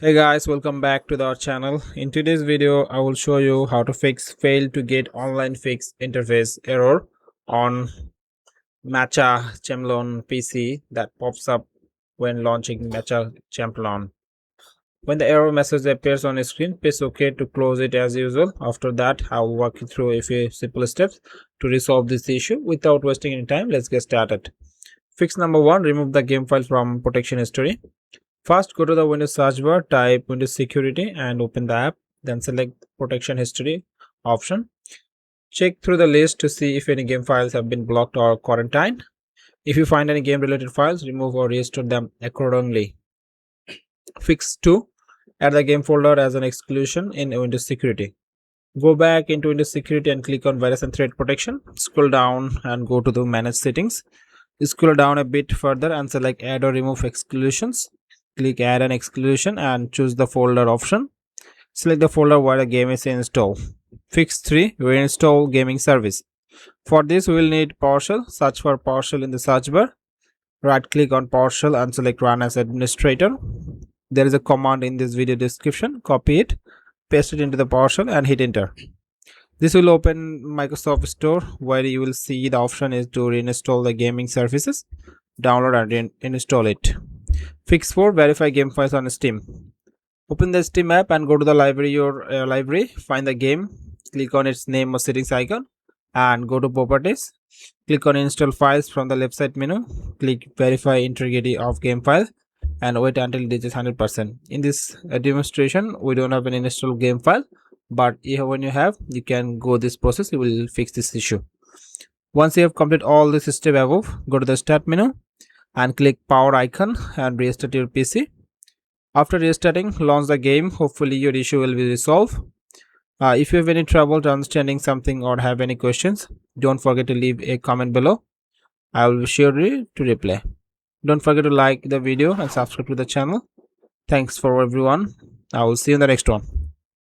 Hey guys, welcome back to our channel. In today's video, I will show you how to fix fail to get online fix interface error on Mecha Chameleon PC that pops up when launching Mecha Chameleon. When the error message appears on the screen, press OK to close it as usual. After that, I will walk you through a few simple steps to resolve this issue without wasting any time. Let's get started. Fix number 1, remove the game file from protection history. First, go to the Windows search bar, type Windows Security and open the app. Then select Protection History option. Check through the list to see if any game files have been blocked or quarantined. If you find any game-related files, remove or restore them accordingly. Fix 2. Add the game folder as an exclusion in Windows Security. Go back into Windows Security and click on Virus and Threat Protection. Scroll down and go to the Manage Settings. Scroll down a bit further and select Add or Remove Exclusions. Click Add an Exclusion and choose the folder option. Select the folder where the game is installed. Fix 3. Reinstall gaming service. For this, we will need PowerShell. Search for PowerShell in the search bar. Right click on PowerShell and select Run as Administrator. There is a command in this video description. Copy it, paste it into the PowerShell and hit enter. This will open Microsoft Store where you will see the option is to reinstall the gaming services. Download and install it. Fix 4. Verify game files on Steam. Open the Steam app and go to the library. Find the game. Click on its name or settings icon and go to properties. Click on install files from the left side menu. Click verify integrity of game file and wait until it reaches 100%. In this demonstration, we don't have an installed game file, but when you have, you can go this process. You will fix this issue. Once you have completed all this step above, go to the start menu and click power icon and restart your PC. After restarting, launch the game. Hopefully your issue will be resolved. If you have any trouble understanding something or have any questions, don't forget to leave a comment below. I will be sure to reply. Don't forget to like the video and subscribe to the channel. Thanks for everyone. I will see you in the next one.